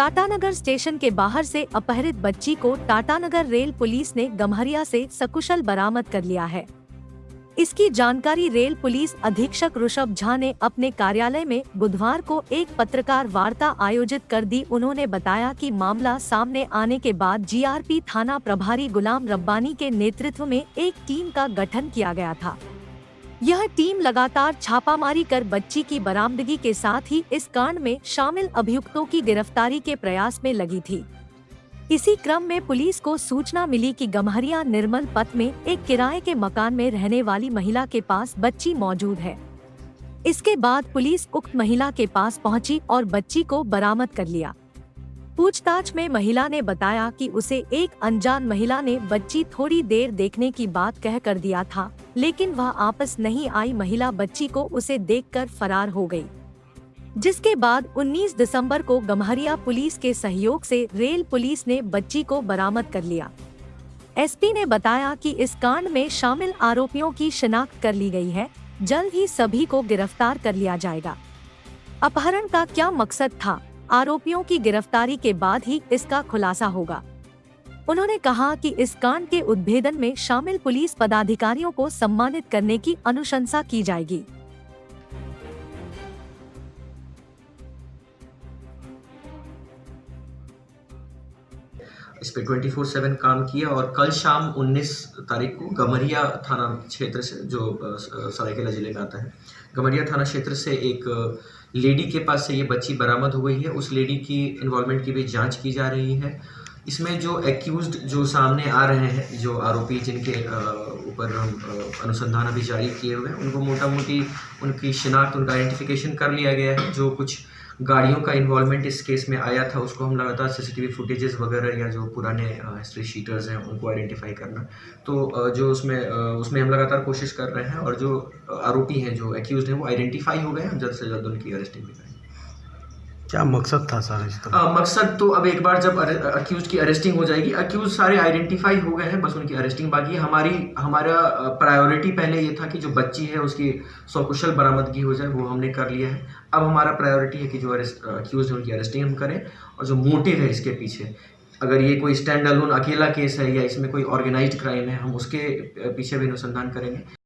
Tatanagar station के बाहर से अपहरित बच्ची को टाटानगर रेल पुलिस ने गम्हरिया से सकुशल बरामद कर लिया है। इसकी जानकारी रेल पुलिस अधीक्षक ऋषभ झा ने अपने कार्यालय में बुधवार को एक पत्रकार वार्ता आयोजित कर दी। उन्होंने बताया कि मामला सामने आने के बाद जीआरपी थाना प्रभारी गुलाम रब्बानी के नेतृत्व में एक टीम का गठन किया गया था। यह टीम लगातार छापामारी कर बच्ची की बरामदगी के साथ ही इस कांड में शामिल अभियुक्तों की गिरफ्तारी के प्रयास में लगी थी। इसी क्रम में पुलिस को सूचना मिली कि गम्हरिया निर्मल पथ में एक किराए के मकान में रहने वाली महिला के पास बच्ची मौजूद है। इसके बाद पुलिस उक्त महिला के पास पहुंची और बच्ची को बरामद कर लिया। पूछताछ में महिला ने बताया कि उसे एक अनजान महिला ने बच्ची थोड़ी देर देखने की बात कह कर दिया था, लेकिन वह वापस नहीं आई। महिला बच्ची को उसे देखकर फरार हो गई, जिसके बाद 19 दिसंबर को गम्हरिया पुलिस के सहयोग से रेल पुलिस ने बच्ची को बरामद कर लिया। एसपी ने बताया कि इस कांड में शामिल आरोपियों की शिनाख्त कर ली गई है। जल्द ही सभी को गिरफ्तार कर लिया जाएगा। अपहरण का क्या मकसद था? आरोपियों की गिरफ्तारी के बाद ही इसका खुलासा होगा। उन्होंने कहा कि इस कांड के उद्भेदन में शामिल पुलिस पदाधिकारियों को सम्मानित करने की अनुशंसा की जाएगी। इस पे 24/7 काम किया और कल शाम 19 तारीख को गम्हरिया थाना क्षेत्र से, जो सरायकेला जिले में आता है, गम्हरिया थाना क्षेत्र से एक लेडी के पास से ये बच्ची बरामद हो गई है। उस लेडी की इन्वॉल्वमेंट की भी जांच की जा रही है। इसमें जो एक्यूज्ड जो सामने आ रहे हैं, जो आरोपी जिनके ऊपर हम अनुसंधान अभी जारी किए हुए हैं, उनको मोटा मोटी उनकी शिनाख्त, उनका आइडेंटिफिकेशन कर लिया गया है। जो कुछ गाड़ियों का इन्वॉल्वमेंट इस केस में आया था, उसको हम लगातार सीसीटीवी फुटेजेस वगैरह या जो पुराने हिस्ट्री शीटर्स हैं उनको आइडेंटिफाई करना, तो जो उसमें हम लगातार कोशिश कर रहे हैं। और जो आरोपी हैं, जो एक्यूज्ड हैं, वो आइडेंटिफाई हो गए हैं। हम जल्द से जल्द उनकी अरेस्टिंग भी करेंगे। क्या मकसद था सर इसका? मकसद तो अब एक बार जब अक्यूज की अरेस्टिंग हो जाएगी, अक्यूज सारे आइडेंटिफाई हो गए हैं, बस उनकी अरेस्टिंग बाकी है। हमारा प्रायोरिटी पहले ये था कि जो बच्ची है उसकी सकुशल बरामदगी हो जाए, वो हमने कर लिया है। अब हमारा प्रायोरिटी है कि जो अक्यूज है उनकी अरेस्टिंग हम करें, और जो मोटिव है इसके पीछे, अगर ये कोई स्टैंड अलोन अकेला केस है या इसमें कोई ऑर्गेनाइज्ड क्राइम है, हम उसके पीछे भी अनुसंधान करेंगे।